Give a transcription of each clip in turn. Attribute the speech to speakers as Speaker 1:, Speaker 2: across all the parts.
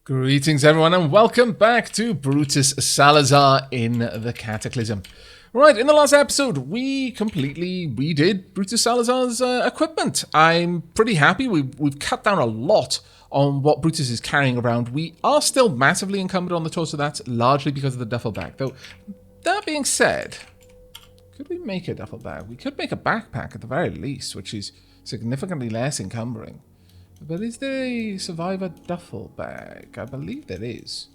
Speaker 1: Greetings everyone and welcome back to Brutus Salazar in the Cataclysm. Right, in the last episode we completely redid Brutus Salazar's equipment. I'm pretty happy. We've cut down a lot on what Brutus is carrying around. We are still massively encumbered on the torso, that's largely because of the duffel bag. Though, that being said, could we make a duffel bag? We could make a backpack at the very least, which is significantly less encumbering. But is there a survivor duffel bag? I believe there is.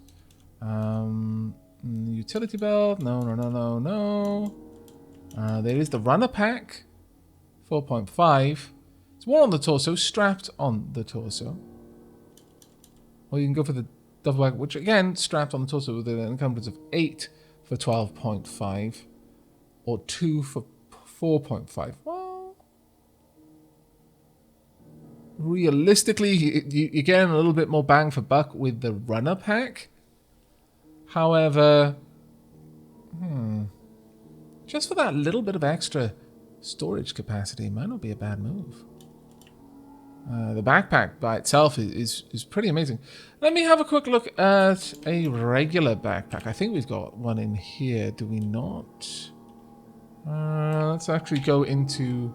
Speaker 1: Utility belt? No. There is the runner pack. 4.5. It's one on the torso, strapped on the torso. Or you can go for the duffel bag, which again, strapped on the torso with an encumbrance of 8 for 12.5. Or 2 for 4.5. Realistically, you're getting a little bit more bang for buck with the runner pack. However, just for that little bit of extra storage capacity, might not be a bad move. The backpack by itself is pretty amazing. Let me have a quick look at a regular backpack. I think we've got one in here, do we not? Let's actually go into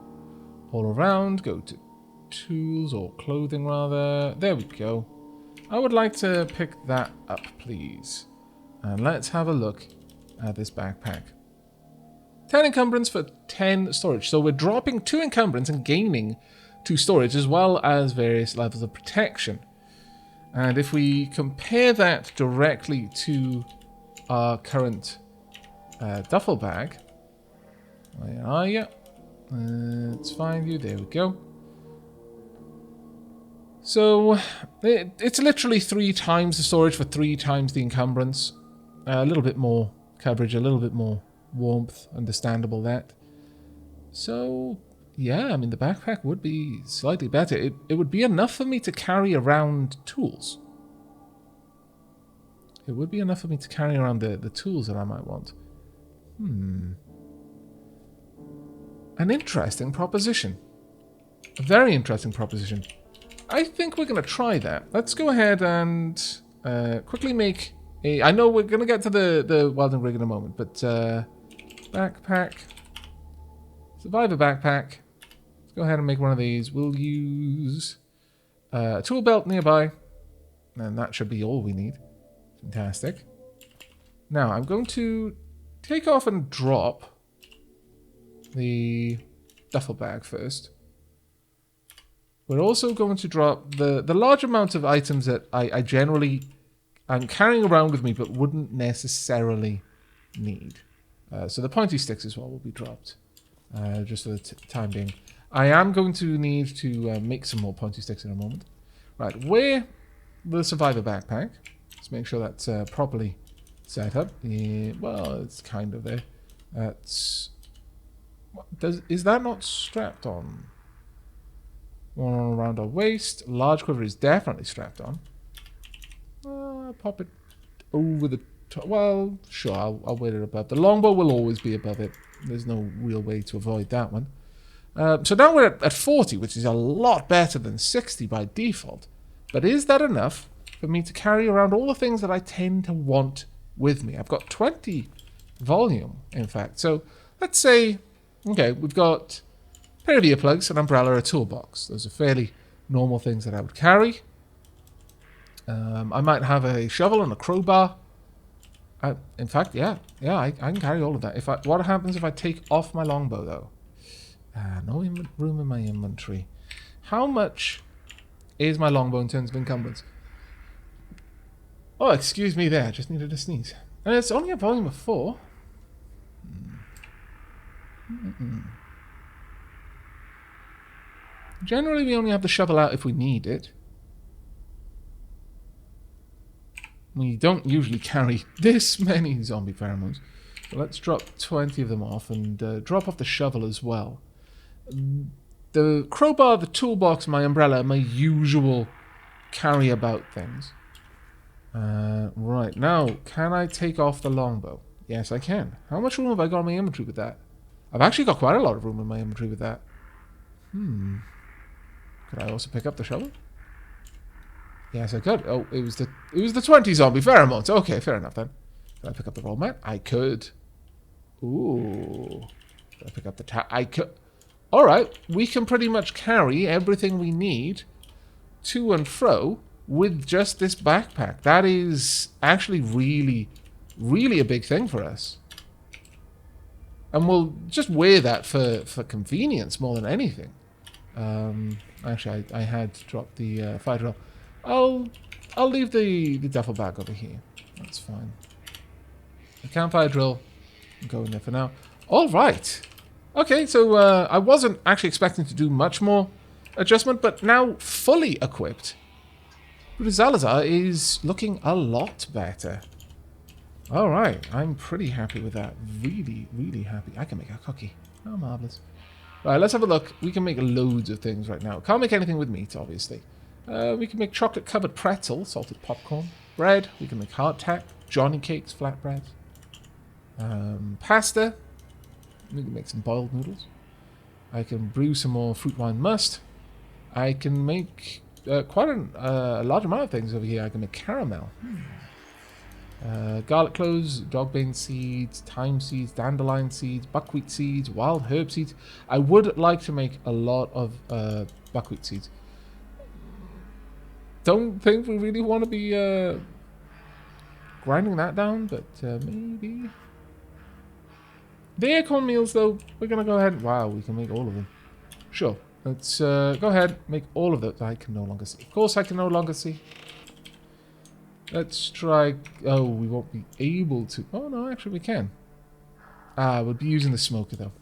Speaker 1: all around, go to tools or clothing rather. There we go. I would like to pick that up, please. And let's have a look at this backpack. 10 encumbrance for 10 storage. So we're dropping 2 encumbrance and gaining 2 storage as well as various levels of protection. And if we compare that directly to our current duffel bag. Where are you? Let's find you. There we go. So, it's literally 3 times the storage for 3 times the encumbrance. A little bit more coverage, a little bit more warmth, understandable that. So, yeah, I mean, the backpack would be slightly better. It would be enough for me to carry around tools. It would be enough for me to carry around the tools that I might want. An interesting proposition. A very interesting proposition. I think we're going to try that. Let's go ahead and quickly make a... I know we're going to get to the welding rig in a moment, but backpack. Survivor backpack. Let's go ahead and make one of these. We'll use a tool belt nearby. And that should be all we need. Fantastic. Now, I'm going to take off and drop the duffel bag first. We're also going to drop the large amount of items that I generally am carrying around with me but wouldn't necessarily need. So the pointy sticks as well will be dropped, just for the time being. I am going to need to make some more pointy sticks in a moment. Right, where the survivor backpack. Let's make sure that's properly set up. Yeah, well, it's kind of there. That's... Is that not strapped on? One around our waist. Large quiver is definitely strapped on. Pop it over the top. Well, sure, I'll weight it above. The longbow will always be above it. There's no real way to avoid that one. So now we're at 40, which is a lot better than 60 by default. But is that enough for me to carry around all the things that I tend to want with me? I've got 20 volume, in fact. So let's say, okay, we've got... pair of earplugs, an umbrella, a toolbox. Those are fairly normal things that I would carry. I might have a shovel and a crowbar. In fact, yeah, I can carry all of that. What happens if I take off my longbow, though? No room in my inventory. How much is my longbow in terms of encumbrance? Oh, excuse me there. I just needed to sneeze. And it's only a volume of 4. Generally, we only have the shovel out if we need it. We don't usually carry this many zombie pheromones. So let's drop 20 of them off and drop off the shovel as well. The crowbar, the toolbox, my umbrella, my usual carry-about things. Right, now, can I take off the longbow? Yes, I can. How much room have I got in my inventory with that? I've actually got quite a lot of room in my inventory with that. Could I also pick up the shovel? Yes, I could. Oh, it was the 20 zombie pheromones. Okay, fair enough then. Can I pick up the roll mat? I could. Ooh. Can I pick up the I could. Alright, we can pretty much carry everything we need to and fro with just this backpack. That is actually really, really a big thing for us. And we'll just wear that for convenience more than anything. Actually, I had dropped the fire drill. I'll leave the duffel bag over here. That's fine. The campfire drill, I'm going there for now. All right. Okay, so I wasn't actually expecting to do much more adjustment, but now fully equipped, Zalazar is looking a lot better. All right, I'm pretty happy with that. Really, really happy. I can make a cookie. Oh, marvelous. Right, let's have a look. We can make loads of things right now. Can't make anything with meat, obviously. We can make chocolate-covered pretzel, salted popcorn, bread. We can make hardtack, Johnny cakes, flatbreads, pasta. We can make some boiled noodles. I can brew some more fruit wine must. I can make quite a large amount of things over here. I can make caramel. Garlic cloves, dogbane seeds, thyme seeds, dandelion seeds, buckwheat seeds, wild herb seeds. I would like to make a lot of buckwheat seeds. Don't think we really want to be grinding that down, but maybe. The acorn meals, though, we're going to go ahead. Wow, we can make all of them. Sure. Let's go ahead, make all of those. I can no longer see. Of course I can no longer see. Let's try... Oh, we won't be able to... Oh, no, actually we can. We'll be using the smoker, though.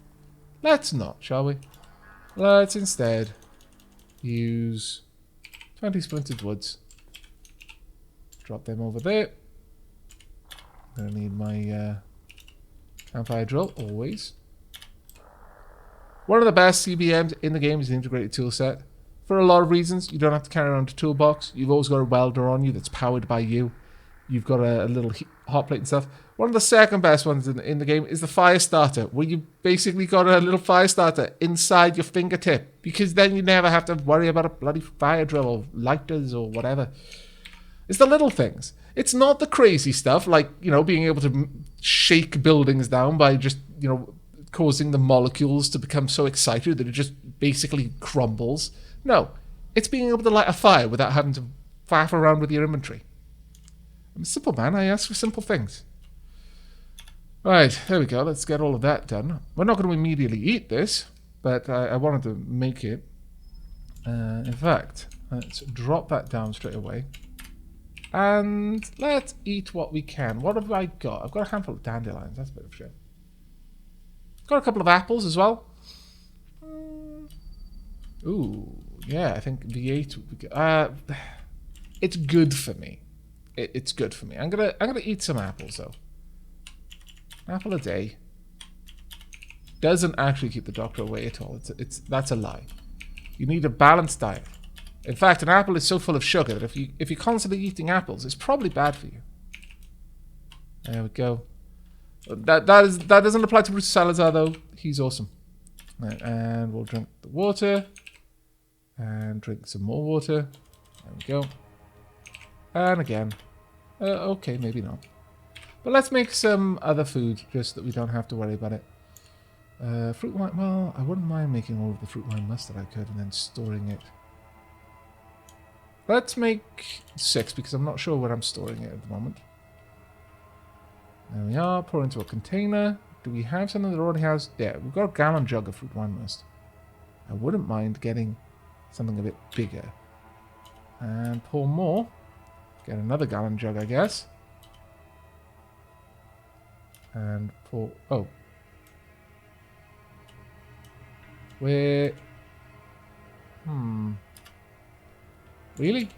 Speaker 1: Let's not, shall we? Let's instead use 20 splintered woods. Drop them over there. I'm going to need my campfire drill, always. One of the best CBMs in the game is the integrated tool set. For a lot of reasons, you don't have to carry around a toolbox. You've always got a welder on you that's powered by you. You've got a little hot plate and stuff. One of the second best ones in the game is the fire starter, where you basically got a little fire starter inside your fingertip, because then you never have to worry about a bloody fire drill or lighters or whatever. It's the little things. It's not the crazy stuff, like, you know, being able to shake buildings down by just, you know, causing the molecules to become so excited that it just basically crumbles. No, it's being able to light a fire without having to faff around with your inventory. I'm a simple man, I ask for simple things. Right, there we go, let's get all of that done. We're not going to immediately eat this, but I wanted to make it. In fact, let's drop that down straight away. And let's eat what we can. What have I got? I've got a handful of dandelions, that's a bit of shit. Got a couple of apples as well. Ooh, yeah, I think the 8 would be good. It's good for me. It's good for me. I'm gonna eat some apples though. An apple a day doesn't actually keep the doctor away at all. That's a lie. You need a balanced diet. In fact, an apple is so full of sugar that if you're constantly eating apples, it's probably bad for you. There we go. That doesn't apply to Bruce Salazar though. He's awesome. Right, and we'll drink the water. And drink some more water. There we go. And again. Okay, maybe not. But let's make some other food, just that we don't have to worry about it. Fruit wine, well, I wouldn't mind making all of the fruit wine mustard I could and then storing it. Let's make 6, because I'm not sure where I'm storing it at the moment. There we are, pour into a container. Do we have something that already has... Yeah, we've got a gallon jug of fruit wine must. I wouldn't mind getting something a bit bigger. And pour more. Get another gallon jug, I guess. And pour... Oh. Where... Really?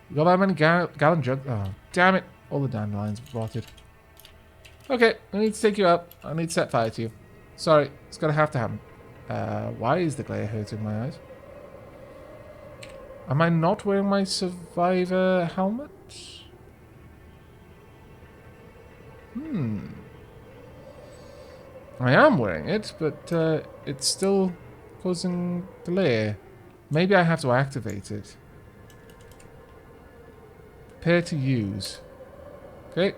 Speaker 1: You got that many gallon jug? Oh, damn it. All the dandelions have rotted. Okay, I need to take you out. I need to set fire to you. Sorry, it's gonna have to happen. Why is the glare hurting my eyes? Am I not wearing my survivor helmet? I am wearing it, but it's still causing glare. Maybe I have to activate it. Prepare to use. Okay.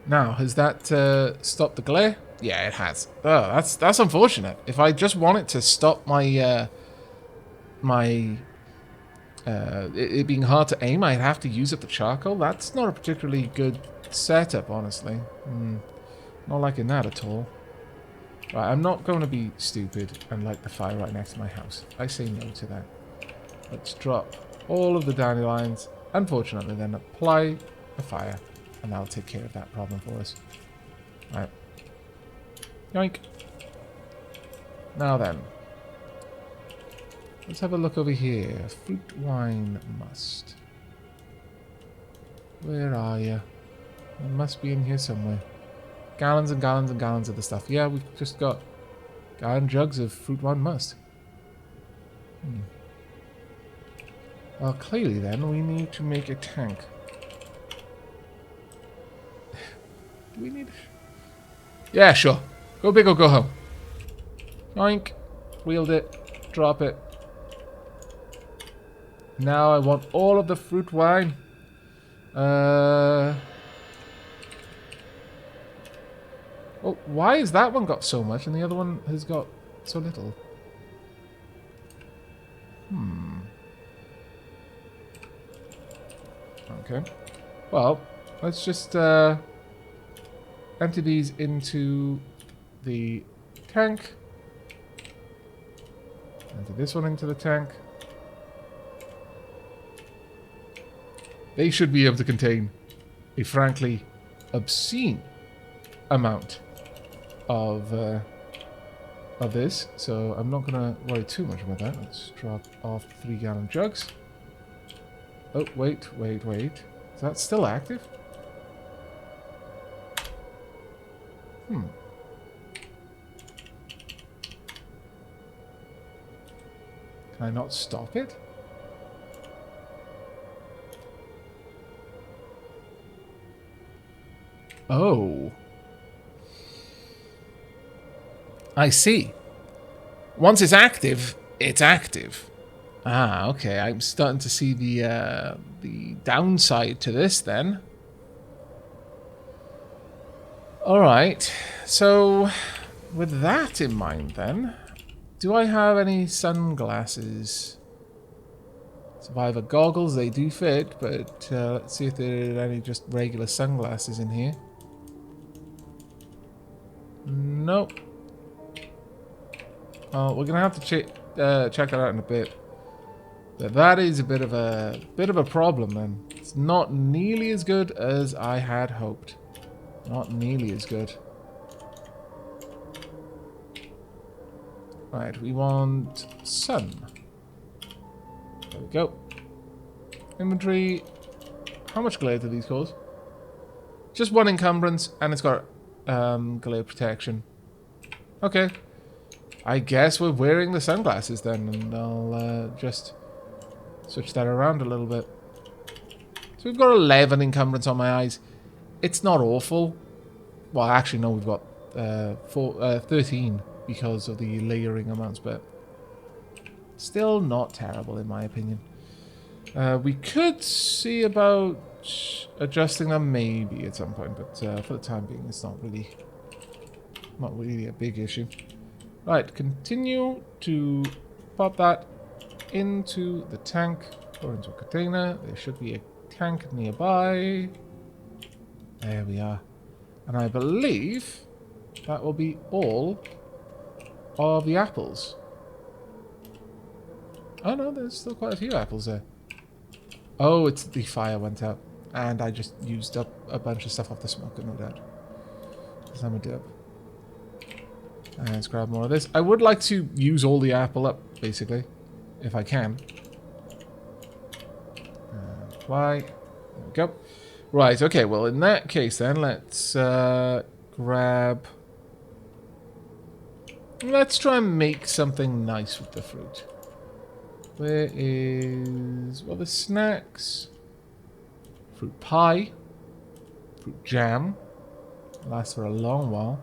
Speaker 1: Now, has that stopped the glare? Yeah, it has. Oh, that's unfortunate. If I just want it to stop my it being hard to aim, I'd have to use up the charcoal. That's not a particularly good setup, honestly. Not liking that at all. Right, I'm not going to be stupid and light the fire right next to my house. I say no to that. Let's drop all of the dandelions. Unfortunately, then apply the fire, and that'll take care of that problem for us. Right. Yoink. Now then. Let's have a look over here. Fruit wine must. Where are you? It must be in here somewhere. Gallons and gallons and gallons of the stuff. Yeah, we've just got gallon jugs of fruit wine must. Well, clearly then, we need to make a tank. Do we need... Yeah, sure. Go big or go home. Yoink. Wield it. Drop it. Now I want all of the fruit wine. Oh, why has that one got so much and the other one has got so little? Okay. Well, let's just empty these into the tank. Empty this one into the tank. They should be able to contain a frankly obscene amount of this, so I'm not gonna worry too much about that. Let's drop off 3 gallon jugs. Oh, wait. Is that still active? Can I not stop it? Oh. I see. Once it's active, it's active. Ah, okay. I'm starting to see the downside to this then. Alright. So, with that in mind then, do I have any sunglasses? Survivor goggles, they do fit, but let's see if there are any just regular sunglasses in here. Nope. Well, we're gonna have to check that out in a bit. But that is a bit of a problem then. It's not nearly as good as I had hoped. Not nearly as good. Right, we want sun. There we go. Inventory. How much glare do these cause? Just 1 encumbrance, and it's got glare protection. Okay. I guess we're wearing the sunglasses then, and I'll just switch that around a little bit. So we've got 11 encumbrance on my eyes. It's not awful. Well, actually, no, we've got 13 because of the layering amounts, but still not terrible in my opinion. We could see about adjusting them maybe at some point, but for the time being, it's not really a big issue. Right, continue to pop that into the tank or into a container. There should be a tank nearby. There we are. And I believe that will be all of the apples. Oh no, there's still quite a few apples there. Oh, it's the fire went out. And I just used up a bunch of stuff off the smoker, no doubt. Because I'm a derp. And let's grab more of this. I would like to use all the apple up, basically. If I can. Apply. There we go. Right, okay, well in that case then, let's grab... Let's try and make something nice with the fruit. Where is... Well, the snacks. Fruit pie. Fruit jam. Lasts for a long while.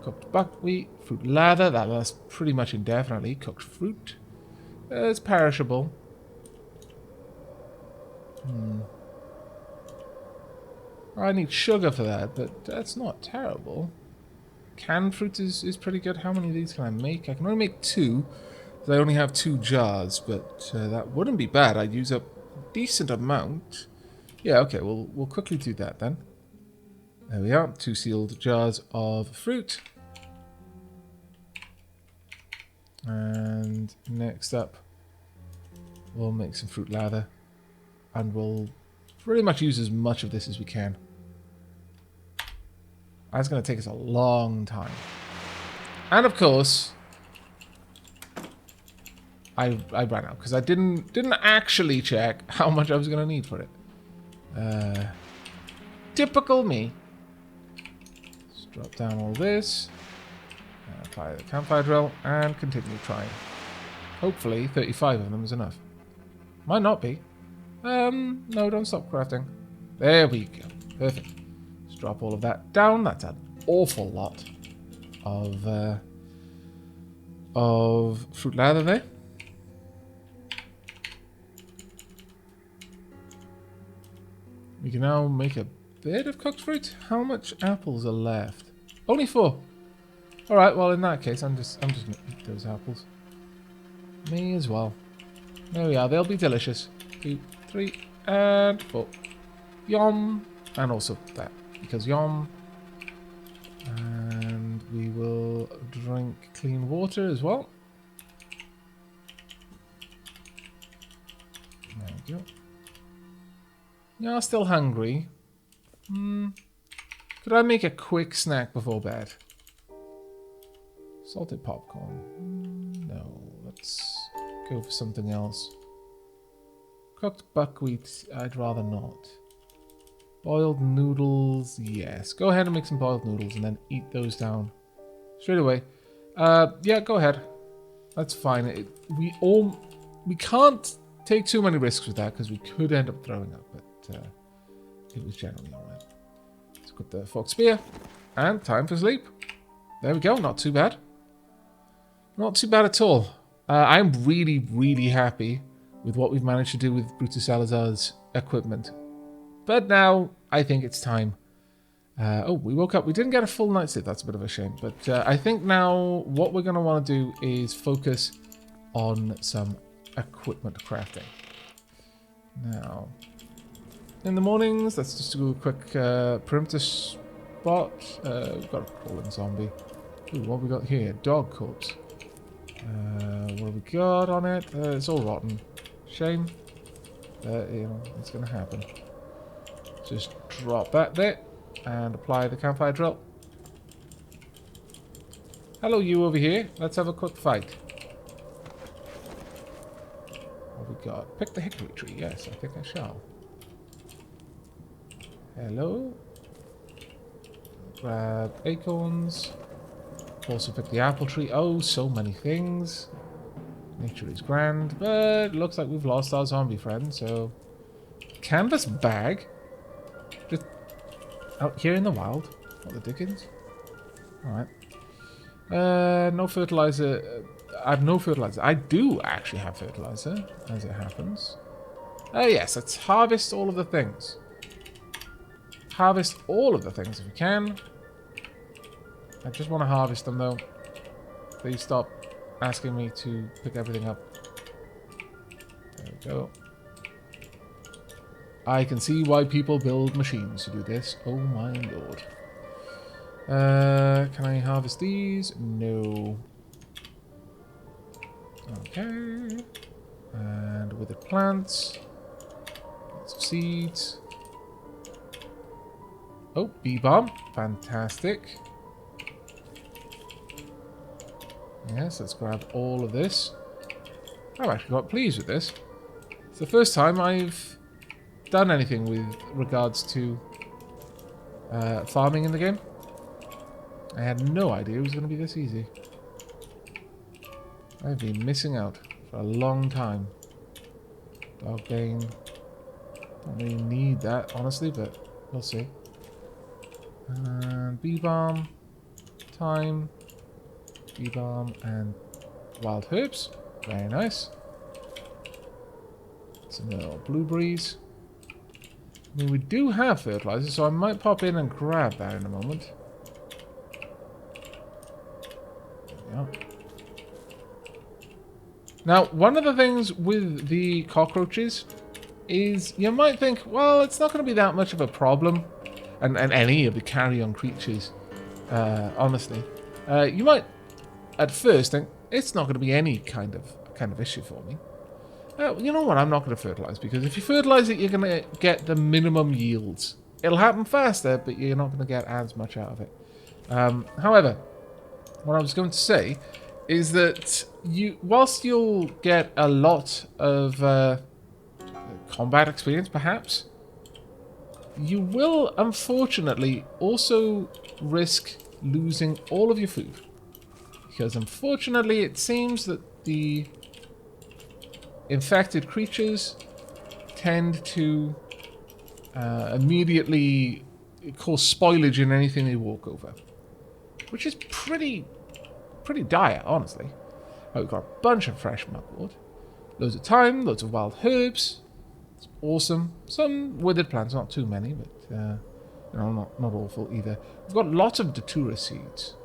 Speaker 1: Cooked buckwheat, Fruit lather, that lasts pretty much indefinitely. Cooked fruit. It's perishable. I need sugar for that, but that's not terrible. Canned fruit is pretty good. How many of these can I make? I can only make 2. I only have 2 jars, but that wouldn't be bad. I'd use up a decent amount. Yeah, okay, we'll quickly do that then. There we are. 2 sealed jars of fruit. And next up, we'll make some fruit lather. And we'll pretty much use as much of this as we can. That's going to take us a long time. And of course, I ran out because I didn't actually check how much I was going to need for it. Typical me. Let's drop down all this. Apply the campfire drill and continue trying. Hopefully 35 of them is enough. Might not be. No, don't stop crafting. There we go. Perfect. Let's drop all of that down. That's an awful lot of fruit lather there. We can now make a bit of cooked fruit. How much apples are left? Only 4. All right. Well, in that case, I'm just gonna eat those apples. Me as well. There we are. They'll be delicious. 2, 3, and 4. Yum. And also that, because yum. And we will drink clean water as well. There we go. Yeah, still hungry. Could I make a quick snack before bed? Salted popcorn. No, let's go for something else. Cooked buckwheat, I'd rather not. Boiled noodles, yes. Go ahead and make some boiled noodles and then eat those down straight away. Yeah, go ahead. That's fine. We can't take too many risks with that because we could end up throwing up, but it was generally alright. Let's put the forked spear and time for sleep. There we go. Not too bad. Not too bad at all. I'm really, really happy with what we've managed to do with Brutus Salazar's equipment. But now, I think it's time. Oh, we woke up. We didn't get a full night's sleep. That's a bit of a shame. But I think now what we're going to want to do is focus on some equipment crafting. Now, in the mornings, let's just do a quick perimeter spot. We've got a crawling zombie. Ooh, what have we got here? Dog corpse. What have we got on it? It's all rotten. Shame. You know, it's going to happen. Just drop that there and apply the campfire drill. Hello, you over here. Let's have a quick fight. What have we got? Pick the hickory tree. Yes, I think I shall. Hello. Grab acorns. Also pick the apple tree. Oh, so many things. Nature is grand, but it looks like we've lost our zombie friend, so... Canvas bag? Just out here in the wild? What the dickens? Alright. No fertilizer. I have no fertilizer. I do actually have fertilizer, as it happens. Yes, let's harvest all of the things. Harvest all of the things if we can. I just want to harvest them, though. Please stop asking me to pick everything up. There we go. I can see why people build machines to do this. Oh my lord. Can I harvest these? No. Okay. And withered plants. Lots of seeds. Oh, bee balm. Fantastic. Yes, let's grab all of this. I'm actually quite pleased with this. It's the first time I've done anything with regards to farming in the game. I had no idea it was going to be this easy. I've been missing out for a long time. Dog bane. Don't really need that, honestly, but we'll see. And bee balm. Time. bee balm and wild herbs. Very nice. Some little blueberries. I mean, we do have fertilizer, so I might pop in and grab that in a moment. There we go. Now, one of the things with the cockroaches is you might think, well, it's not going to be that much of a problem, and any of the carrion creatures, honestly. You might, at first, think it's not going to be any kind of issue for me. You know what? I'm not going to fertilize, because if you fertilize it, you're going to get the minimum yields. It'll happen faster, but you're not going to get as much out of it. However, what I was going to say is that whilst you'll get a lot of combat experience, perhaps, you will unfortunately also risk losing all of your food. Because unfortunately it seems that the infected creatures tend to immediately cause spoilage in anything they walk over. Which is pretty dire, honestly. We've got a bunch of fresh mugwort. Loads of thyme, loads of wild herbs. It's awesome. Some withered plants, not too many, but you know, not awful either. We've got lots of datura seeds.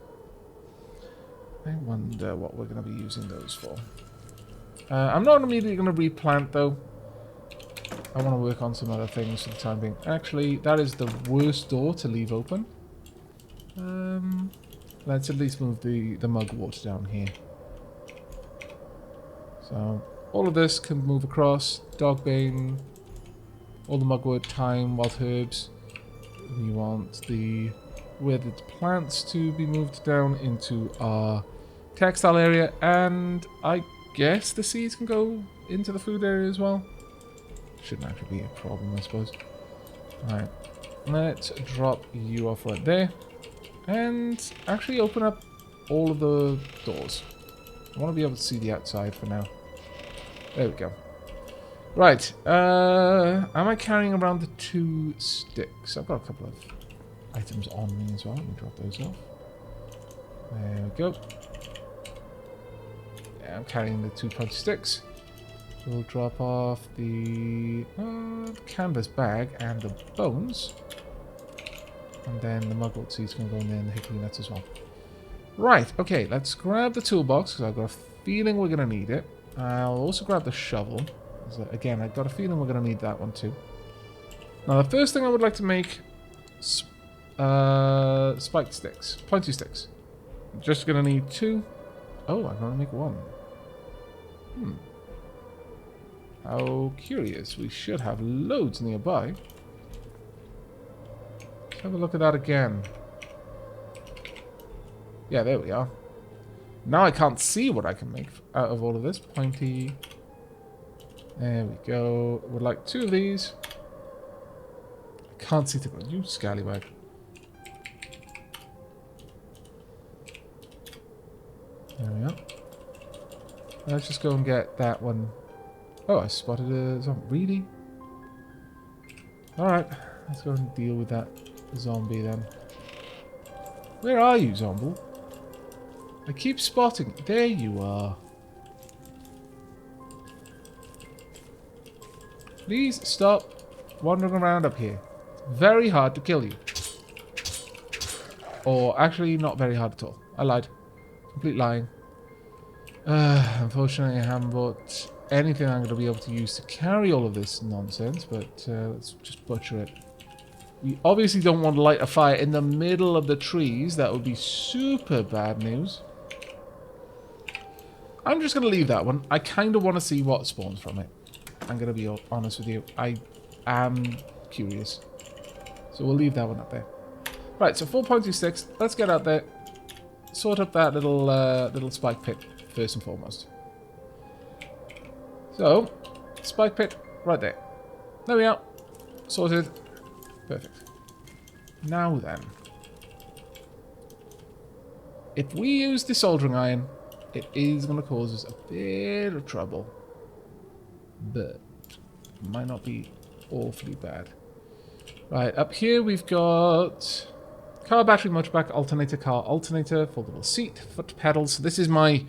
Speaker 1: I wonder what we're going to be using those for. I'm not immediately going to replant, though. I want to work on some other things for the time being. Actually, that is the worst door to leave open. Let's at least move the mugwort down here. So, all of this can move across. Dogbane, all the mugwort, thyme, wild herbs. We want the withered plants to be moved down into our textile area, and I guess the seeds can go into the food area as well. Shouldn't actually be a problem, I suppose. Alright, let's drop you off right there. And actually open up all of the doors. I want to be able to see the outside for now. There we go. Right. Am I carrying around the 2 sticks? I've got a couple of items on me as well. Let me drop those off. There we go. Yeah, I'm carrying the 2 pointy sticks. We'll drop off the canvas bag and the bones. And then the mugwort seeds can go in there and the hickory nuts as well. Right, okay, let's grab the toolbox, because I've got a feeling we're going to need it. I'll also grab the shovel. Again, I've got a feeling we're going to need that one too. Now, the first thing I would like to make... spiked sticks. Pointy sticks. I'm just going to need 2. Oh, I'm going to make 1. How curious. We should have loads nearby. Let's have a look at that again. Yeah, there we are. Now I can't see what I can make out of all of this. Pointy. There we go. Would like 2 of these. I can't see the... You scallywag. There we are. Let's just go and get that one. Oh, I spotted a zombie. Really? Alright. Let's go and deal with that zombie then. Where are you, zombie? I keep spotting. There you are. Please stop wandering around up here. It's very hard to kill you. Or actually not very hard at all. I lied. Complete lying. Unfortunately I haven't bought anything I'm going to be able to use to carry all of this nonsense, but let's just butcher it. We obviously don't want to light a fire in the middle of the trees. That would be super bad news. I'm just going to leave that one. I kind of want to see what spawns from it. I'm going to be honest with you. I am curious. So we'll leave that one up there. Right, so 4 pointy sticks. Let's get out there. Sort up that little spike pit first and foremost. So, spike pit right there. There we are. Sorted. Perfect. Now then. If we use the soldering iron, it is going to cause us a bit of trouble. But it might not be awfully bad. Right, up here we've got Car battery, motorbike, alternator, car alternator, foldable seat, foot pedals. So this is my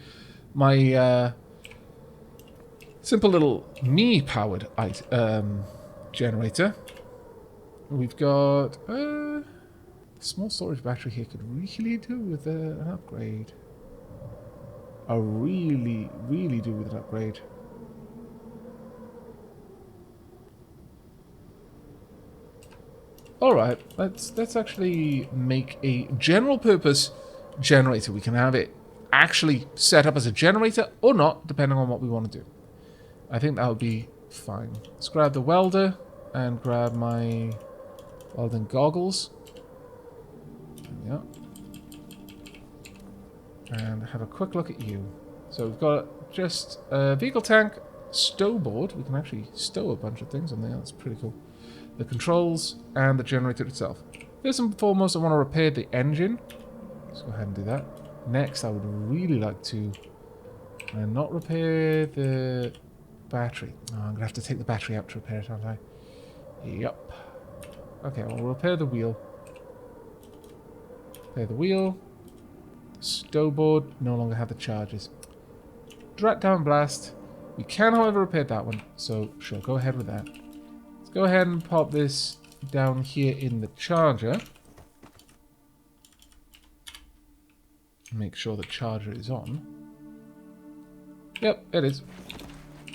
Speaker 1: simple little me-powered generator. We've got a small storage battery here. Could really do with an upgrade. Really do with an upgrade. Alright, let's actually make a general purpose generator. We can have it actually set up as a generator or not, depending on what we want to do. I think that would be fine. Let's grab the welder and grab my welding goggles. Yeah. And have a quick look at you. So we've got just a vehicle tank, stow board. We can actually stow a bunch of things on there. That's pretty cool. The controls, and the generator itself. First and foremost, I want to repair the engine. Let's go ahead and do that. Next, I would really like to not repair the battery. Oh, I'm going to have to take the battery out to repair it, aren't I? Yep. Okay, we'll repair the wheel. Repair the wheel. The stow board no longer have the charges. Drat down blast. We can, however, repair that one. So, sure, go ahead with that. Go ahead and pop this down here in the charger. Make sure the charger is on. Yep, it is.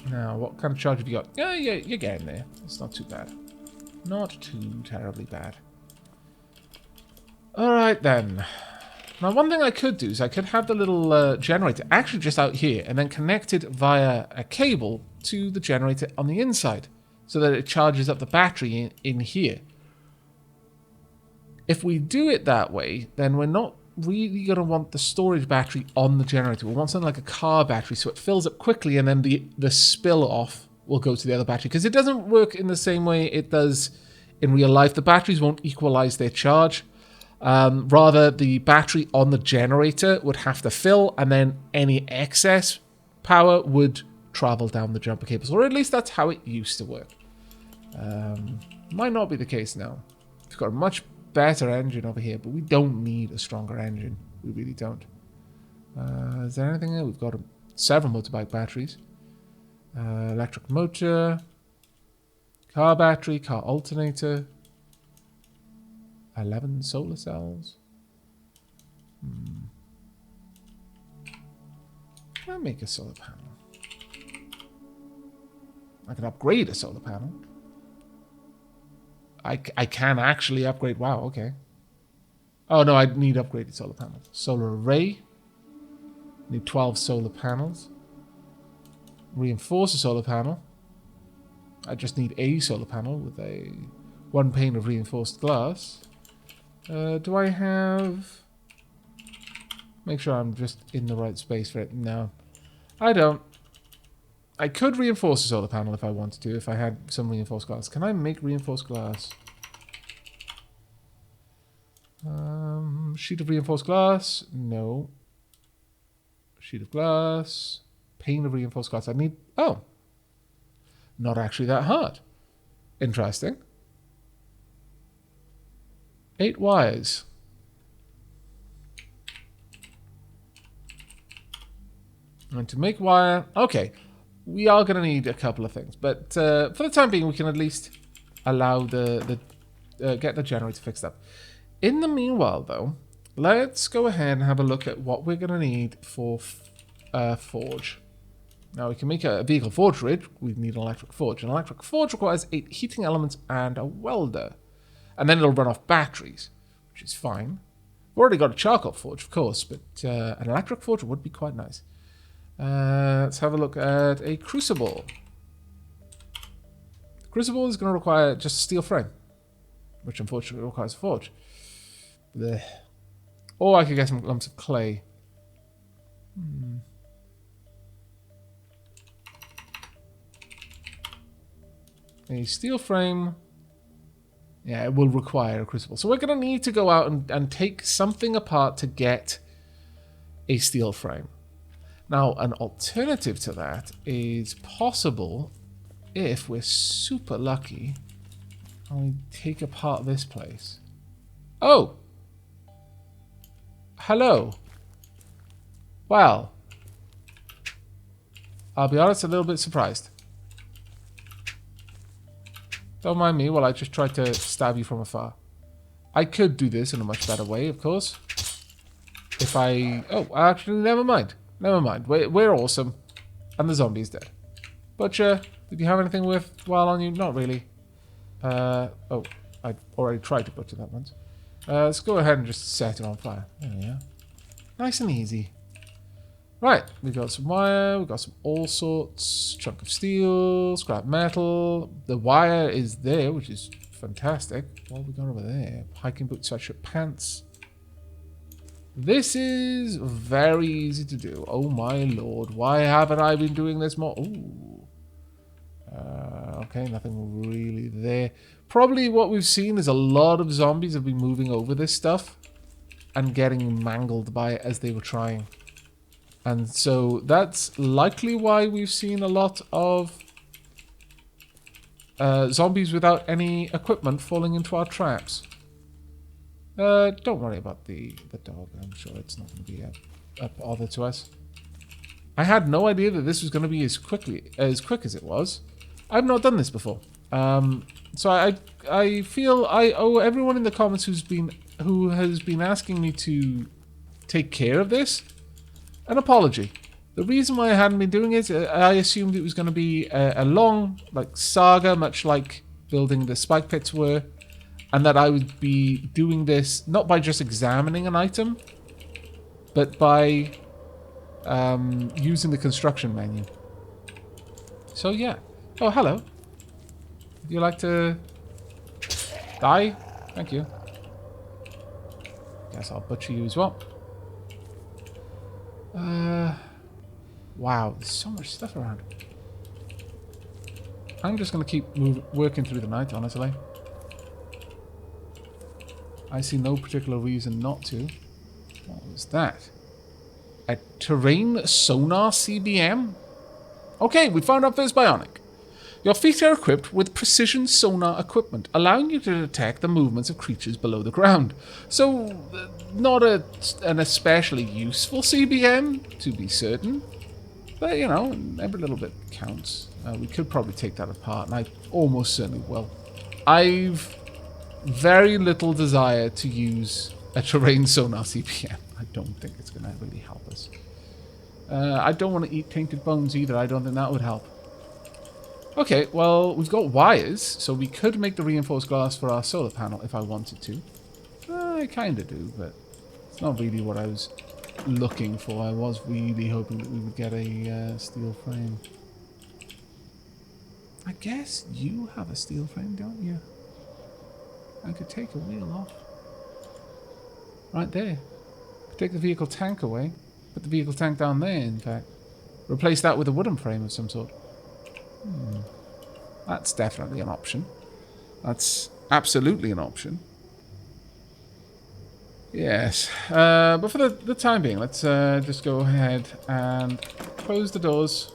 Speaker 1: Now, what kind of charge have you got? Yeah, you're getting there. It's not too bad. Not too terribly bad. Alright then. Now, one thing I could do is I could have the little generator actually just out here and then connect it via a cable to the generator on the inside, so that it charges up the battery in here. If we do it that way, then we're not really going to want the storage battery on the generator. We want something like a car battery, so it fills up quickly and then the spill off will go to the other battery. Because it doesn't work in the same way it does in real life. The batteries won't equalize their charge. Rather, the battery on the generator would have to fill, and then any excess power would travel down the jumper cables, or at least that's how it used to work. Might not be the case now. We've got a much better engine over here, but we don't need a stronger engine. We really don't. Is there anything there? We've got several motorbike batteries. Electric motor, car battery, car alternator, 11 solar cells. Can I make a solar panel? I can upgrade a solar panel. I can actually upgrade. Wow, okay. Oh, no, I need upgraded solar panels. Solar array. Need 12 solar panels. Reinforce a solar panel. I just need a solar panel with one pane of reinforced glass. Do I have... Make sure I'm just in the right space for it. No, I don't. I could reinforce a solar panel if I wanted to, if I had some reinforced glass. Can I make reinforced glass? Sheet of reinforced glass? No. Sheet of glass. Pane of reinforced glass. I need... Oh. Not actually that hard. Interesting. 8 wires. And to make wire... Okay. We are going to need a couple of things, but for the time being, we can at least allow get the generator fixed up. In the meanwhile, though, let's go ahead and have a look at what we're going to need for forge. Now, we can make a vehicle forge rig. We need an electric forge. An electric forge requires 8 heating elements and a welder, and then it'll run off batteries, which is fine. We've already got a charcoal forge, of course, but an electric forge would be quite nice. Let's have a look at a crucible. The crucible is going to require just a steel frame, which unfortunately requires a forge. Blech. Or I could get some lumps of clay. A steel frame. Yeah, it will require a crucible. So we're going to need to go out and take something apart to get a steel frame. Now, an alternative to that is possible if we're super lucky and we take apart this place. Oh! hello. Well, I'll be honest, a little bit surprised. Don't mind me while I just try to stab you from afar. I could do this in a much better way, of course. If I... Oh, actually, never mind. Never mind. We're awesome. And the zombie's dead. Butcher, did you have anything worthwhile on you? Not really. Oh, I already tried to butcher that once. Let's go ahead and just set it on fire. There we are. Nice and easy. Right, we got some wire, we got some all sorts, chunk of steel, scrap metal. The wire is there, which is fantastic. What have we got over there? Hiking boots, sweatshirt, pants. This is very easy to do. Oh my lord, why haven't I been doing this more? Ooh. Okay, nothing really there. Probably what we've seen is a lot of zombies have been moving over this stuff and getting mangled by it as they were trying. And so that's likely why we've seen a lot of zombies without any equipment falling into our traps. Don't worry about the dog. I'm sure it's not going to be a bother to us. I had no idea that this was going to be as quick as it was. I've not done this before. So I feel I owe everyone in the comments who has been asking me to take care of this an apology. The reason why I hadn't been doing it, I assumed it was going to be a long saga, much like building the spike pits were, and that I would be doing this not by just examining an item, but by using the construction menu. So yeah. Oh, hello. Would you like to die? Thank you. Guess I'll butcher you as well. Wow, there's so much stuff around. I'm just going to keep working through the night, honestly. I see no particular reason not to. What was that? A terrain sonar CBM? Okay, we found our first bionic. Your feet are equipped with precision sonar equipment, allowing you to detect the movements of creatures below the ground. So, not an especially useful CBM, to be certain. But, you know, every little bit counts. We could probably take that apart, and I almost certainly will. I've very little desire to use a terrain sonar CBM. I don't think it's going to really help us. I don't want to eat tainted bones either. I don't think that would help. Okay, well, we've got wires, so we could make the reinforced glass for our solar panel if I wanted to. I kind of do, but it's not really what I was looking for. I was really hoping that we would get a steel frame. I guess you have a steel frame, don't you? I could take a wheel off. Right there. Could take the vehicle tank away. Put the vehicle tank down there, in fact. Replace that with a wooden frame of some sort. That's definitely an option. That's absolutely an option. Yes. But for the time being, let's just go ahead and close the doors.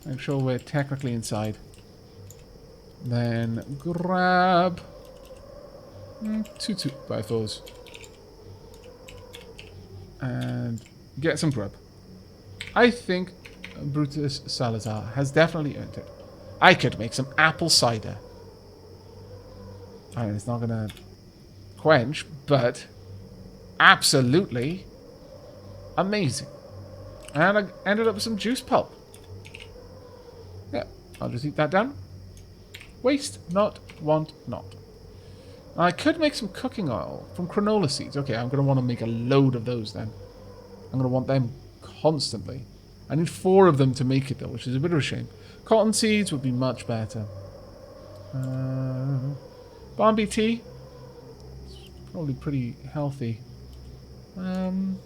Speaker 1: Make sure we're technically inside. Then grab 2 2x4s. And get some grub. I think Brutus Salazar has definitely earned it. I could make some apple cider. I mean, it's not going to quench, but absolutely amazing. And I ended up with some juice pulp. Yeah, I'll just eat that down. Waste not, want not. I could make some cooking oil from canola seeds. Okay, I'm going to want to make a load of those then. I'm going to want them constantly. I need 4 of them to make it though, which is a bit of a shame. Cotton seeds would be much better. Bombi tea. It's probably pretty healthy. Come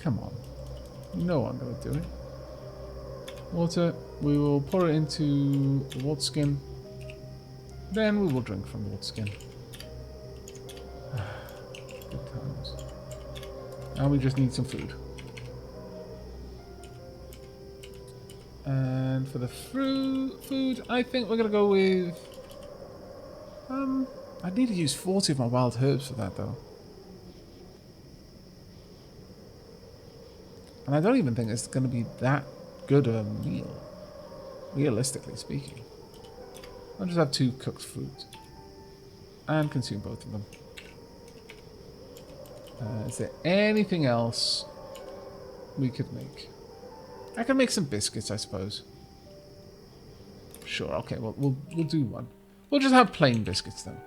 Speaker 1: on. You know I'm going to do it. Water. We will pour it into the water skin. Then we will drink from the water skin. Good times. Now we just need some food. And for the food, I think we're going to go with... I need to use 40 of my wild herbs for that, though. And I don't even think it's going to be that good of a meal, realistically speaking. I'll just have 2 cooked foods. And consume both of them. Is there anything else we could make? I can make some biscuits, I suppose. Sure, okay, well, we'll do one. We'll just have plain biscuits, then.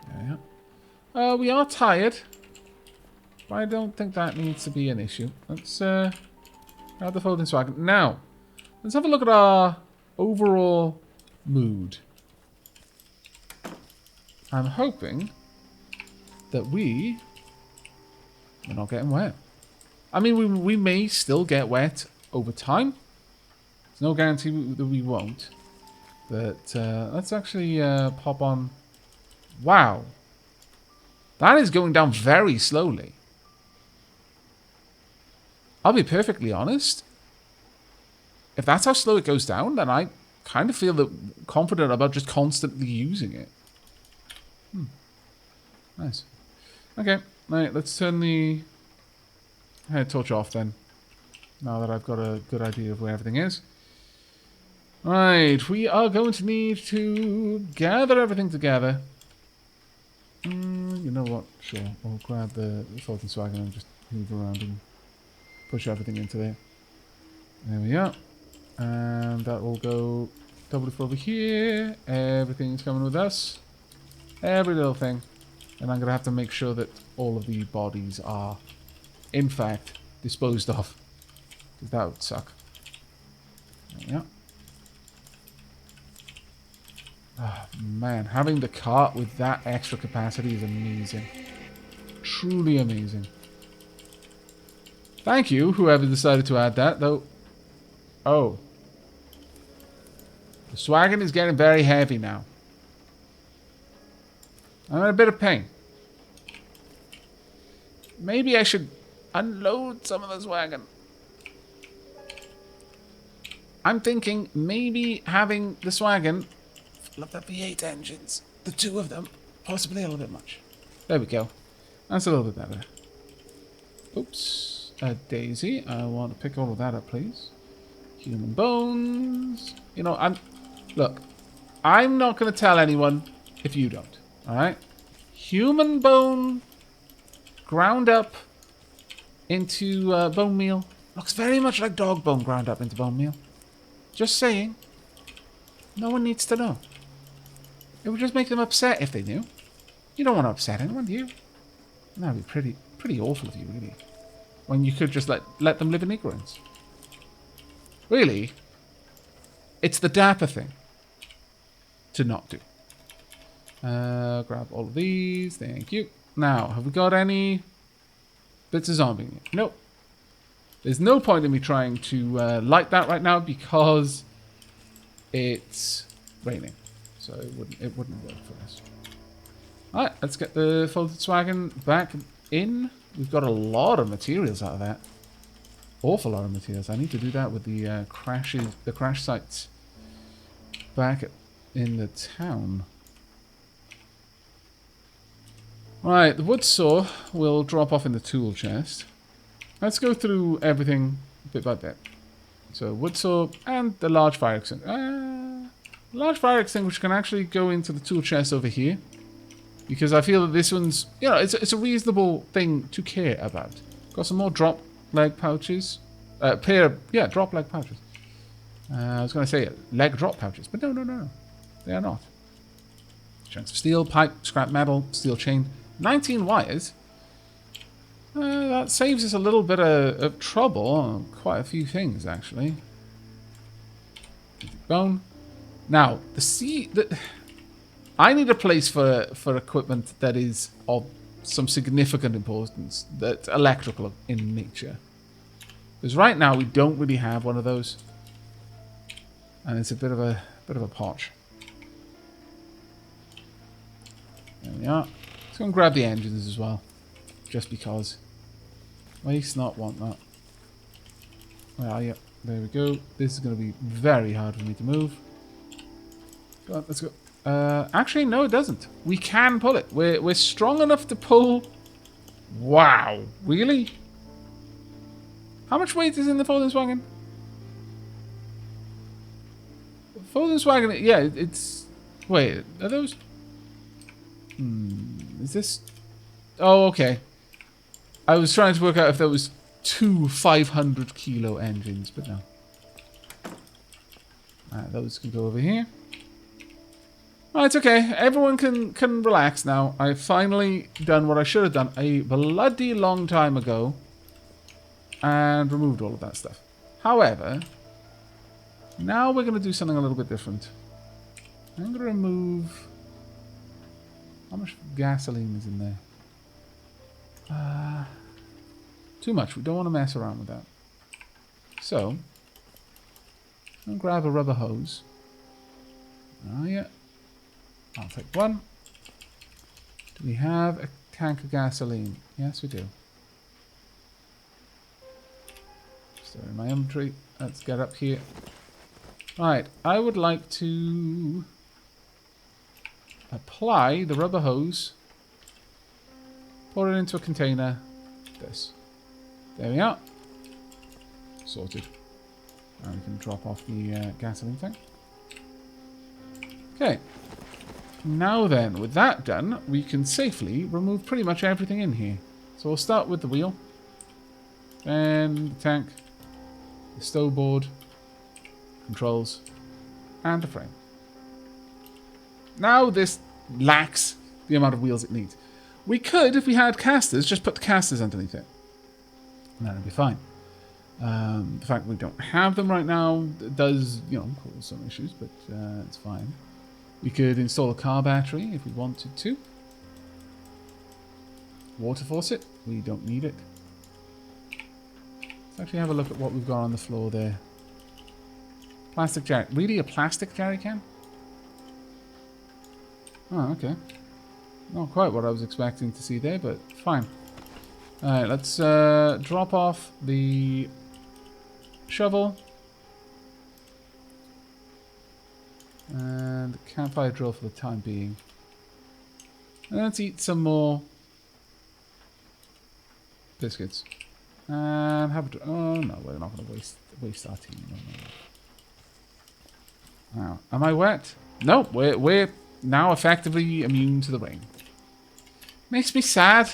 Speaker 1: There we are. We are tired. But I don't think that needs to be an issue. Let's grab the folding wagon. Now, let's have a look at our overall mood. I'm hoping that we're not getting wet. I mean, we may still get wet over time. There's no guarantee that we won't. But let's actually pop on. Wow. That is going down very slowly. I'll be perfectly honest. If that's how slow it goes down, then I kind of feel confident about just constantly using it. Nice. Okay, right, let's turn the head torch off then. Now that I've got a good idea of where everything is. Right, we are going to need to gather everything together. You know what? Sure, we'll grab the floating wagon and just move around and push everything into there. There we are. And that will go double for over here. Everything's coming with us. Every little thing. And I'm going to have to make sure that all of the bodies are, in fact, disposed of. Because that would suck. There we are. Oh, man. Having the cart with that extra capacity is amazing. Truly amazing. Thank you, whoever decided to add that, though. Oh. The wagon is getting very heavy now. I'm in a bit of pain. Maybe I should unload some of this wagon. I'm thinking maybe having this wagon full of the V8 engines, the 2 of them, possibly a little bit much. There we go. That's a little bit better. Oops. Daisy, I want to pick all of that up, please. Human bones. You know, look, I'm not going to tell anyone if you don't. Alright? Human bone ground up into bone meal. Looks very much like dog bone ground up into bone meal. Just saying. No one needs to know. It would just make them upset if they knew. You don't want to upset anyone, do you? That would be pretty awful of you, really. When you could just let them live in ignorance. Really? It's the Dapper thing to not do. Grab all of these. Thank you. Now, have we got any bits of zombie? Nope. There's no point in me trying to light that right now because it's raining. So it wouldn't work for us. Alright, let's get the folded wagon back in. We've got a lot of materials out of that. Awful lot of materials. I need to do that with the crash sites back in the town. Right, the wood saw will drop off in the tool chest. Let's go through everything bit by bit. So wood saw and the large fire extinguisher. Large fire extinguisher can actually go into the tool chest over here. Because I feel that this one's, you know, it's a reasonable thing to care about. Got some more drop leg pouches. Drop leg pouches. I was going to say leg drop pouches, but no. They are not. Chunks of steel, pipe, scrap metal, steel chain. 19 wires. That saves us a little bit of trouble on quite a few things, actually. Bone. Now, I need a place for equipment that is of some significant importance, that's electrical in nature. Because right now we don't really have one of those, and it's a bit of a potch. There we are. Let's go and grab the engines as well, just because. Waste not, want not. Where are you? There we go. This is going to be very hard for me to move. Go on, let's go. Actually, no, it doesn't. We can pull it. We're strong enough to pull. Wow, really? How much weight is in the folding wagon? Folding wagon, yeah, it's... Wait, are those... is this... Oh, okay. I was trying to work out if there was 2 500 kilo engines, but no. Alright, those can go over here. Oh, it's okay. Everyone can relax now. I've finally done what I should have done a bloody long time ago. And removed all of that stuff. However, now we're going to do something a little bit different. I'm going to remove... How much gasoline is in there? Too much. We don't want to mess around with that. So, I'll grab a rubber hose. Oh, yeah. I'll take one. Do we have a tank of gasoline? Yes, we do. Store in my inventory. Let's get up here. Right, I would like to apply the rubber hose. Pour it into a container. This. There we are. Sorted. Now we can drop off the gasoline tank. Okay. Now then, with that done, we can safely remove pretty much everything in here. So we'll start with the wheel. Then the tank. The stow board. Controls. And the frame. Now this lacks the amount of wheels it needs. We could, if we had casters, just put the casters underneath it. And that'd be fine. The fact we don't have them right now does, you know, cause some issues, but it's fine. We could install a car battery if we wanted to. Water faucet. We don't need it. Let's actually have a look at what we've got on the floor there. Plastic jerry. Really, a plastic jerry can? Oh, okay. Not quite what I was expecting to see there, but fine. Alright, let's drop off the shovel. And campfire drill for the time being. And let's eat some more biscuits. And have a... Oh, no, we're not going to waste our tea. No. Now, am I wet? No, we're now effectively immune to the rain. Makes me sad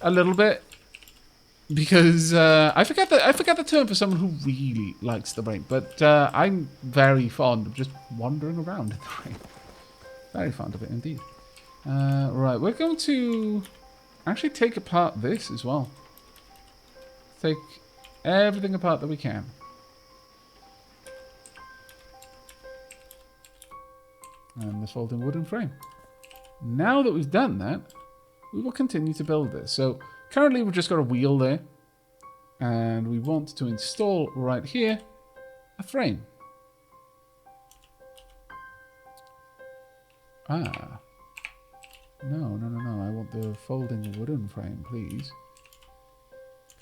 Speaker 1: a little bit because I forget the term for someone who really likes the rain, but I'm very fond of just wandering around in the rain. Very fond of it indeed. Right, we're going to actually take apart this as well. Take everything apart that we can. And the folding wooden frame. Now that we've done that, we will continue to build this. So currently we've just got a wheel there. And we want to install right here a frame. Ah. No. I want the folding wooden frame, please.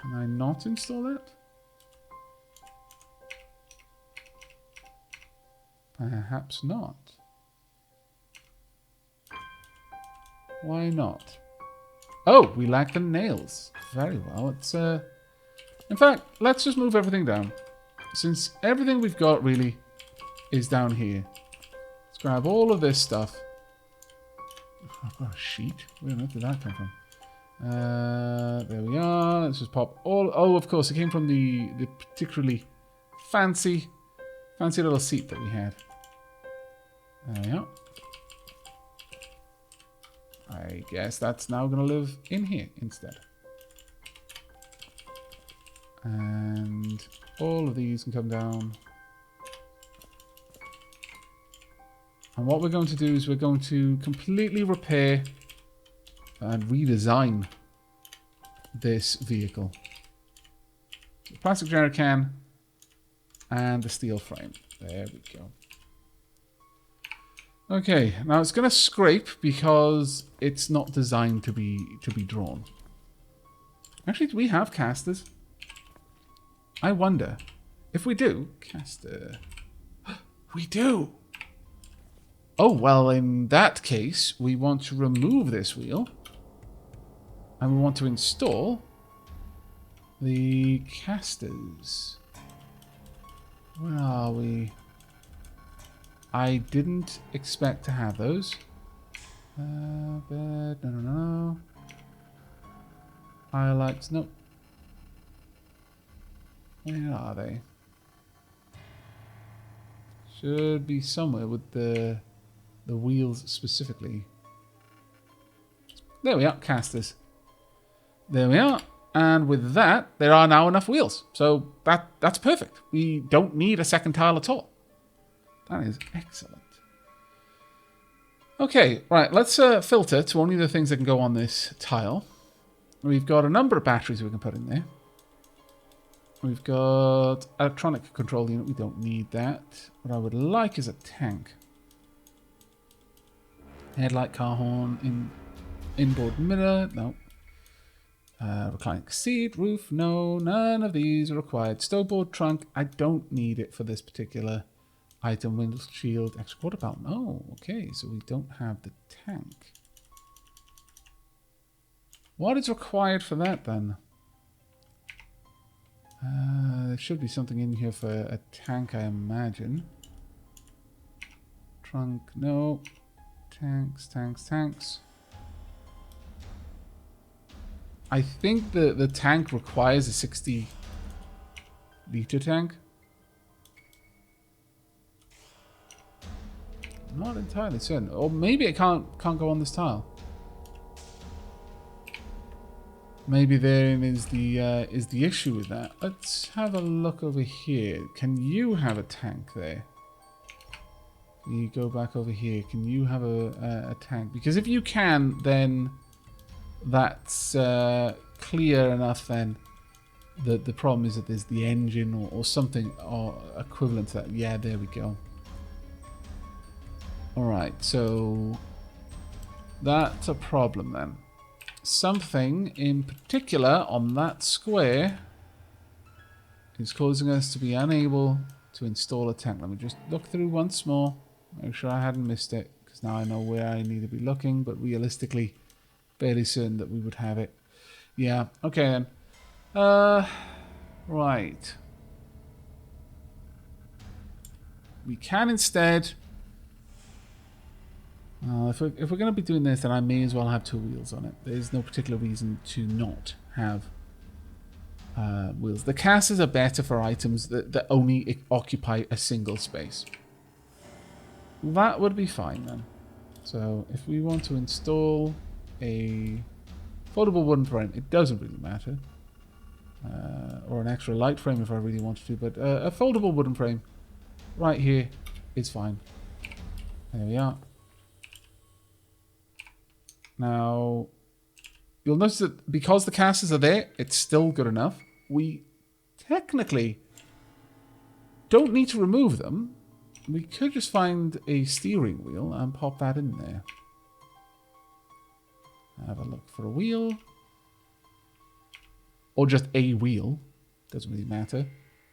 Speaker 1: Can I not install that? Perhaps not. Why not? Oh, we lack the nails. Very well. It's in fact, let's just move everything down. Since everything we've got really is down here. Let's grab all of this stuff. I've got a sheet. Where on earth did that come from? There we are. Let's just pop all... Oh, of course, it came from the particularly fancy little seat that we had. There we are. I guess that's now going to live in here instead. And all of these can come down. And what we're going to do is we're going to completely repair and redesign this vehicle. The plastic jerry can and the steel frame. There we go. Okay, now it's going to scrape because it's not designed to be drawn. Actually, do we have casters? I wonder if we do. Caster. We do. Oh, well, in that case, we want to remove this wheel. And we want to install
Speaker 2: The casters. Where are we? I didn't expect to have those. Bed, no. Highlights, nope. Where are they? Should be somewhere with the wheels specifically. There we are, casters. There we are. And with that, there are now enough wheels. So that's perfect. We don't need a second tile at all. That is excellent. Okay, right, let's filter to only the things that can go on this tile. We've got a number of batteries we can put in there. We've got electronic control unit. We don't need that. What I would like is a tank. Headlight, car horn, inboard mirror. No. Reclining seat, roof. No, none of these are required. Stowboard trunk. I don't need it for this particular item. Windshield, extra quarter pound. Oh, okay. So we don't have the tank. What is required for that then? There should be something in here for a tank, I imagine. Trunk, no. Tanks. I think the tank requires a 60-liter tank. I'm not entirely certain. Or maybe it can't go on this tile. Maybe therein is the issue with that. Let's have a look over here. Can you have a tank there? You go back over here. Can you have a tank? Because if you can, then that's clear enough. Then the problem is that there's the engine or something or equivalent to that. Yeah, there we go. All right, so that's a problem then. Something in particular on that square is causing us to be unable to install a tank. Let me just look through once more. Make sure I hadn't missed it, because now I know where I need to be looking, but realistically, fairly certain that we would have it. Yeah, okay then. Right. We can instead... if we're going to be doing this, then I may as well have two wheels on it. There's no particular reason to not have wheels. The casters are better for items that only occupy a single space. That would be fine then. So if we want to install a foldable wooden frame, it doesn't really matter. Or an extra light frame if I really wanted to, but a foldable wooden frame right here is fine. There we are. Now, you'll notice that because the casters are there, it's still good enough. We technically don't need to remove them. We could just find a steering wheel and pop that in there. Have a look for a wheel. Or just a wheel. Doesn't really matter.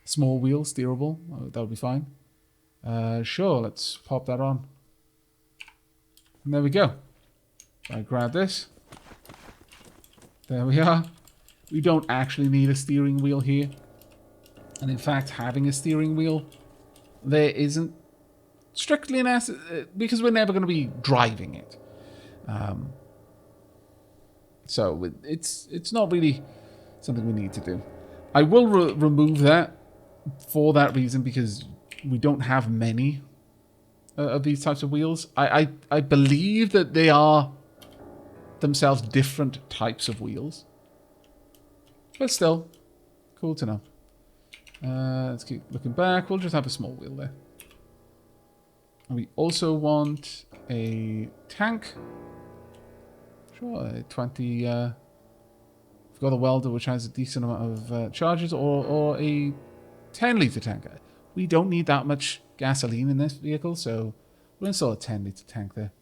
Speaker 2: Small wheel, steerable. That would be fine. Sure, let's pop that on. And there we go. I grab this. There we are. We don't actually need a steering wheel here. And in fact, having a steering wheel there isn't strictly an asset, because we're never going to be driving it. So it's not really something we need to do. I will remove that for that reason, because we don't have many of these types of wheels. I believe that they are themselves different types of wheels, but still cool to know. Let's keep looking back. We'll just have a small wheel there. And we also want a tank. Sure, a 20. We've got a welder which has a decent amount of charges, or a 10-liter tank. We don't need that much gasoline in this vehicle, so we'll install a 10-liter tank there.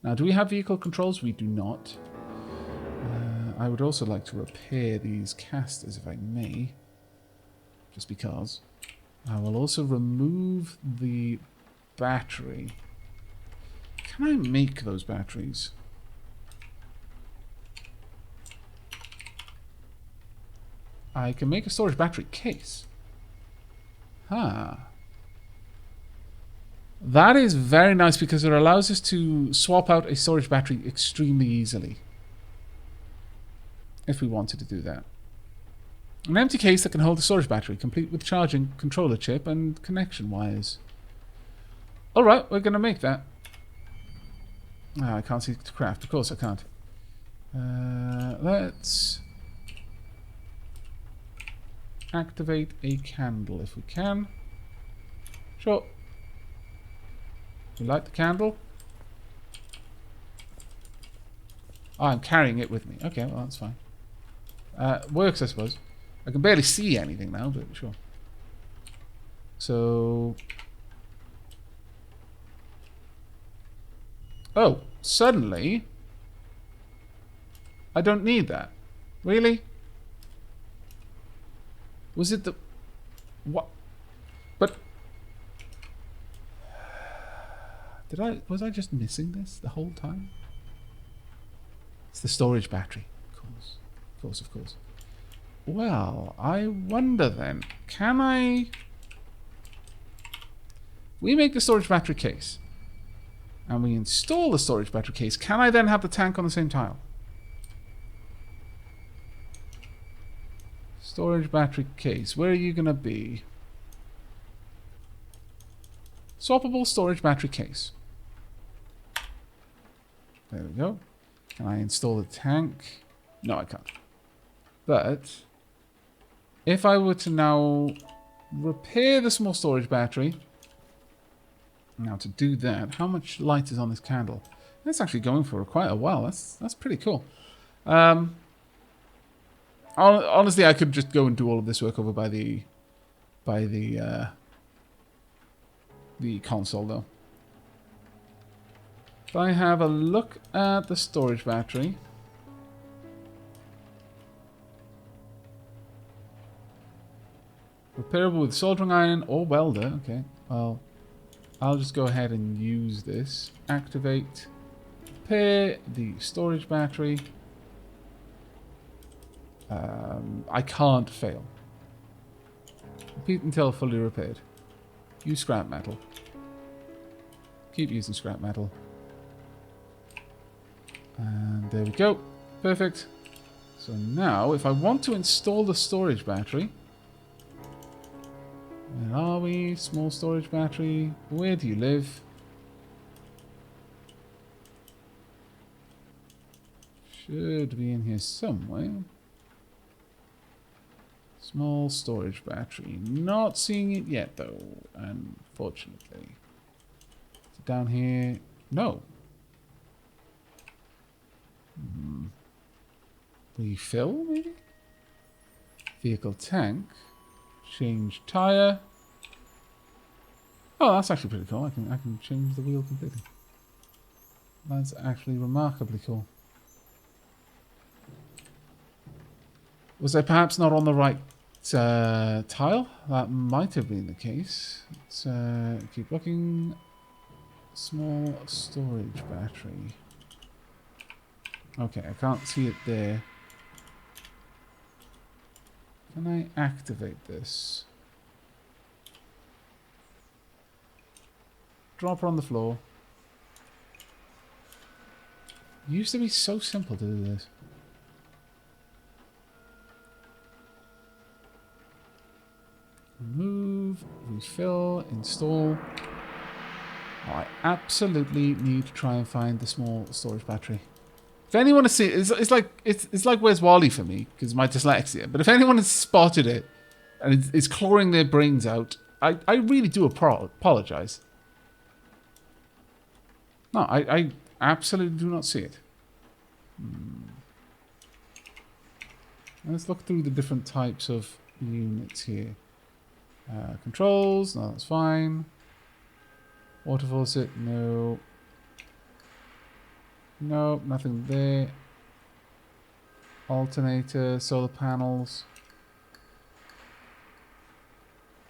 Speaker 2: Now, do we have vehicle controls? We do not. I would also like to repair these casters, if I may. Just because. I will also remove the battery. Can I make those batteries? I can make a storage battery case. Huh. That is very nice because it allows us to swap out a storage battery extremely easily. If we wanted to do that. An empty case that can hold a storage battery, complete with charging, controller chip, and connection wires. Alright, we're going to make that. I can't see to craft. Of course I can't. Let's activate a candle if we can. Sure. We light the candle. Oh, I'm carrying it with me. Okay, well that's fine. Works, I suppose. I can barely see anything now, but sure. So... Oh, suddenly... I don't need that. Really? Was it the... What? But... Was I just missing this the whole time? It's the storage battery. Of course. Of course, of course. Well, I wonder then, can I... We make the storage battery case. And we install the storage battery case. Can I then have the tank on the same tile? Storage battery case. Where are you going to be? Swappable storage battery case. There we go. Can I install the tank? No, I can't. But if I were to now repair the small storage battery, now to do that, how much light is on this candle? It's actually going for quite a while. That's pretty cool. Honestly, I could just go and do all of this work over by the console though. If I have a look at the storage battery. Repairable with soldering iron or welder. Okay, well, I'll just go ahead and use this. Activate. Repair the storage battery. I can't fail. Repeat until fully repaired. Use scrap metal. Keep using scrap metal. And there we go. Perfect. So now, if I want to install the storage battery... Where are we? Small storage battery. Where do you live? Should be in here somewhere. Small storage battery. Not seeing it yet, though, unfortunately. Is it down here? No. Refill, maybe? Vehicle tank. Change tire. Oh, that's actually pretty cool. I can change the wheel completely. That's actually remarkably cool. Was I perhaps not on the right tile? That might have been the case. Let's keep looking. Small storage battery. Okay, I can't see it there. Can I activate this? Drop her on the floor. It used to be so simple to do this. Remove, refill, install. Oh, I absolutely need to try and find the small storage battery. If anyone has seen it, it's like Where's Wally for me because of my dyslexia. But if anyone has spotted it and is clawing their brains out, I really do apologize. No, I absolutely do not see it. Let's look through the different types of units here. Controls, no, that's fine. Water faucet, no. No, nothing there. Alternator, solar panels.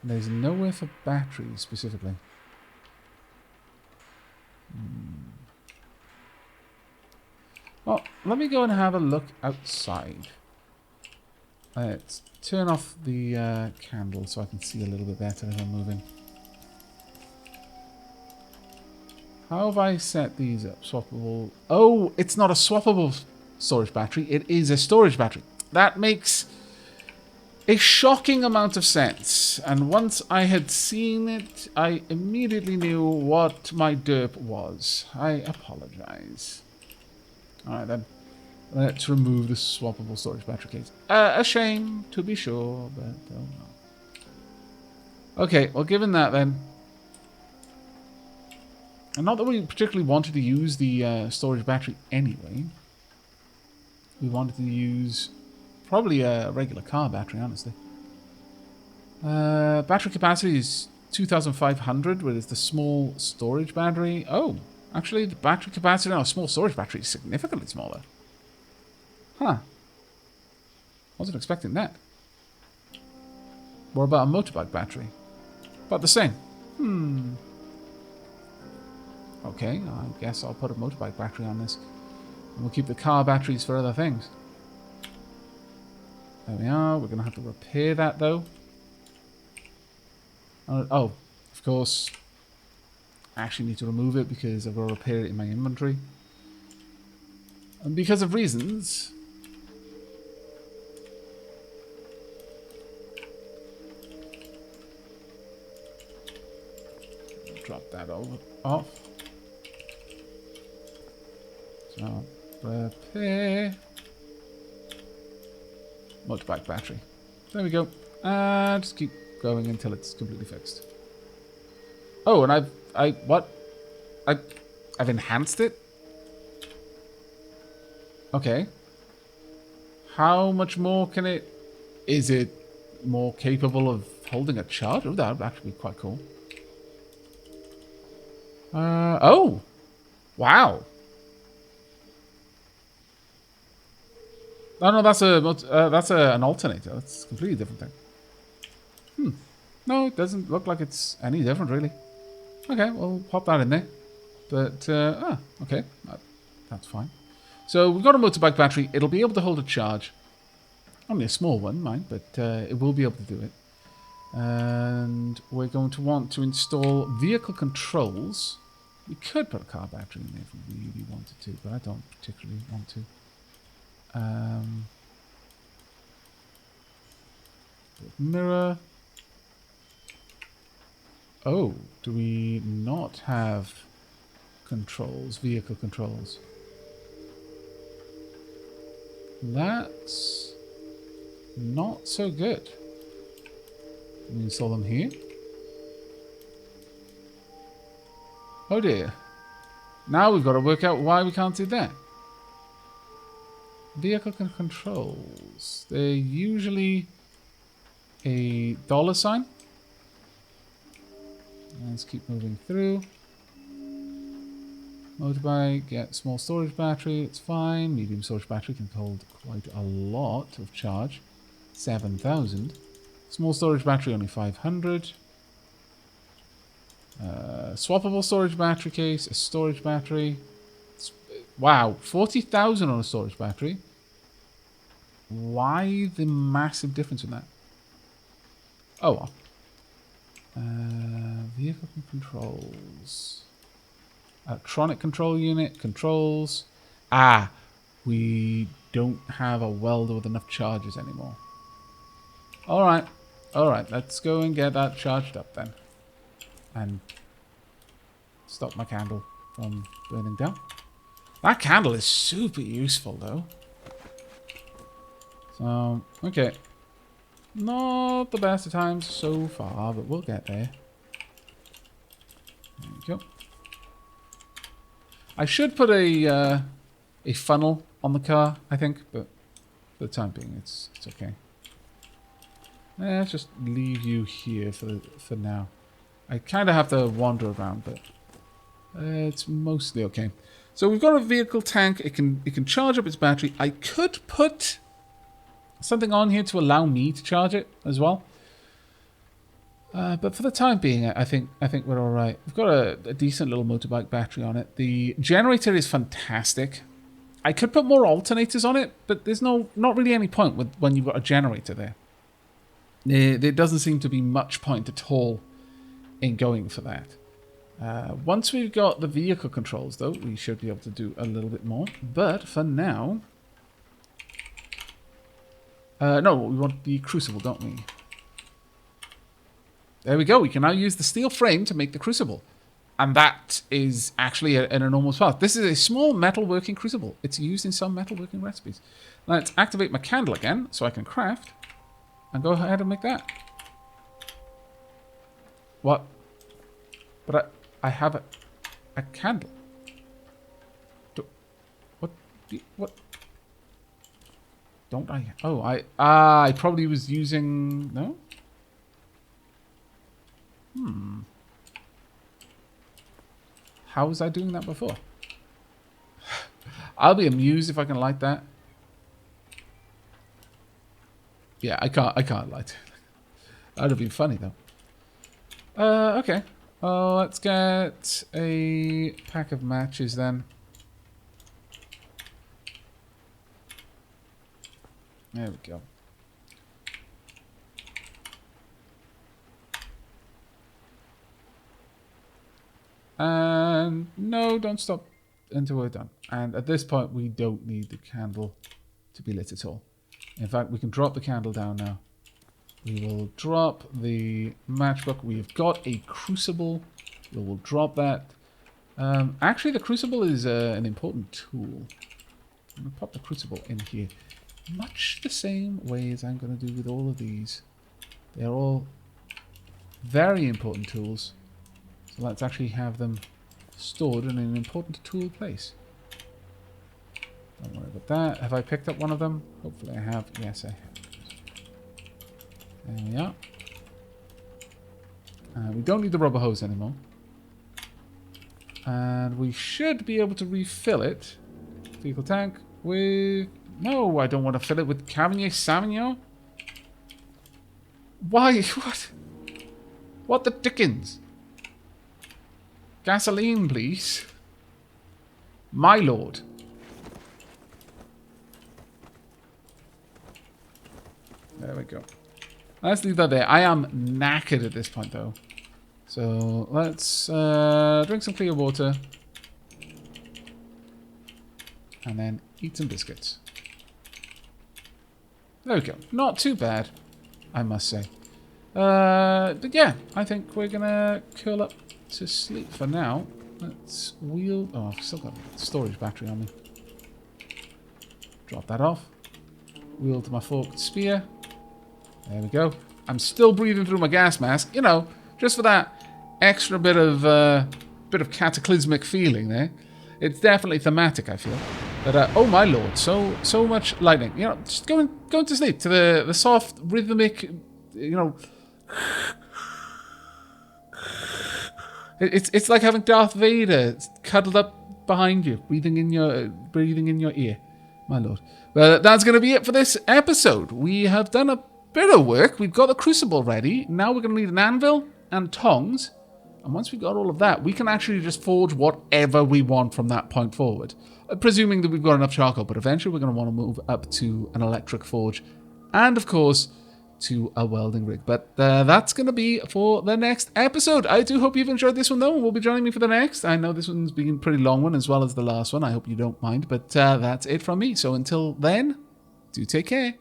Speaker 2: There's nowhere for batteries specifically. Well, let me go and have a look outside. Let's turn off the candle so I can see a little bit better as I'm moving. How have I set these up? Swappable. Oh, it's not a swappable storage battery. It is a storage battery. That makes a shocking amount of sense. And once I had seen it, I immediately knew what my derp was. I apologize. Alright then. Let's remove the swappable storage battery case. A shame, to be sure, but oh no. Okay, well given that then. And not that we particularly wanted to use the storage battery anyway. We wanted to use probably a regular car battery, honestly. Battery capacity is 2,500, whereas the small storage battery... Oh, actually the battery capacity on a small storage battery is significantly smaller. Huh. Wasn't expecting that. What about a motorbike battery? About the same. Okay, I guess I'll put a motorbike battery on this. And we'll keep the car batteries for other things. There we are. We're going to have to repair that, though. Oh, of course. I actually need to remove it because I've got to repair it in my inventory. And because of reasons... Drop that off. So, repair motorbike battery. There we go. And just keep going until it's completely fixed. Oh, and I've enhanced it? Okay. How much more can it... Is it more capable of holding a charge? Oh, that would actually be quite cool. Oh! Wow! Oh no, that's an alternator. That's a completely different thing. No, it doesn't look like it's any different, really. Okay, we'll pop that in there. But, okay. That's fine. So, we've got a motorbike battery. It'll be able to hold a charge. Only a small one, mind, but it will be able to do it. And we're going to want to install vehicle controls. We could put a car battery in there if we really wanted to, but I don't particularly want to. Mirror. Oh, do we not have controls, vehicle controls? That's not so good. Can we install them here? Oh dear. Now we've got to work out why we can't do that. Vehicle controls. They're usually a $sign. Let's keep moving through. Motorbike, get small storage battery, it's fine. Medium storage battery can hold quite a lot of charge. 7,000. Small storage battery only 500. Swappable storage battery case, a storage battery. Wow, 40,000 on a storage battery. Why the massive difference in that? Oh well. Vehicle controls. Electronic control unit, controls. Ah, we don't have a welder with enough charges anymore. Alright, let's go and get that charged up then. And stop my candle from burning down. That candle is super useful though. So, okay. Not the best of times so far, but we'll get there. There we go. I should put a funnel on the car, I think, but for the time being, it's okay. Let's just leave you here for now. I kind of have to wander around, but it's mostly okay. So we've got a vehicle tank. It can charge up its battery. I could put something on here to allow me to charge it as well. But for the time being, I think we're all right. We've got a decent little motorbike battery on it. The generator is fantastic. I could put more alternators on it, but there's not really any point when you've got a generator there. There doesn't seem to be much point at all in going for that. Once we've got the vehicle controls, though, we should be able to do a little bit more. But for now... no, we want the crucible, don't we? There we go. We can now use the steel frame to make the crucible. And that is actually an enormous part. This is a small metalworking crucible. It's used in some metalworking recipes. Now let's activate my candle again so I can craft. And go ahead and make that. What? But I have a candle. What? Don't I? Oh, I probably was using... No? How was I doing that before? I'll be amused if I can light that. Yeah, I can't light it. That'd have been funny though. Okay. Let's get a pack of matches then. There we go. And no, don't stop until we're done. And at this point, we don't need the candle to be lit at all. In fact, we can drop the candle down now. We will drop the matchbook. We've got a crucible. We will drop that. Actually, the crucible is an important tool. I'm going to pop the crucible in here. Much the same way as I'm going to do with all of these. They're all very important tools. So let's actually have them stored in an important tool place. Don't worry about that. Have I picked up one of them? Hopefully I have. Yes, I have. There we are. We don't need the rubber hose anymore. And we should be able to refill it. Vehicle tank with... No, I don't want to fill it with Cabernet Sauvignon. Why? What? What the dickens? Gasoline, please. My lord. There we go. Let's leave that there. I am knackered at this point, though. So let's drink some clear water. And then eat some biscuits. There we go. Not too bad, I must say. But yeah, I think we're going to curl up to sleep for now. Let's wheel... Oh, I've still got a storage battery on me. Drop that off. Wheel to my forked spear. There we go. I'm still breathing through my gas mask. You know, just for that extra bit of cataclysmic feeling there. It's definitely thematic, I feel. But oh my lord, so much lightning. You know, just going to sleep to the soft rhythmic, you know. It's like having Darth Vader cuddled up behind you, breathing in your ear. My lord. Well, that's going to be it for this episode. We have done a bit of work. We've got the crucible ready. Now we're going to need an anvil and tongs. And once we've got all of that, we can actually just forge whatever we want from that point forward. Presuming that we've got enough charcoal, but eventually we're going to want to move up to an electric forge. And, of course, to a welding rig. But that's going to be for the next episode. I do hope you've enjoyed this one, though, and will be joining me for the next. I know this one's been a pretty long one, as well as the last one. I hope you don't mind. But that's it from me. So until then, do take care.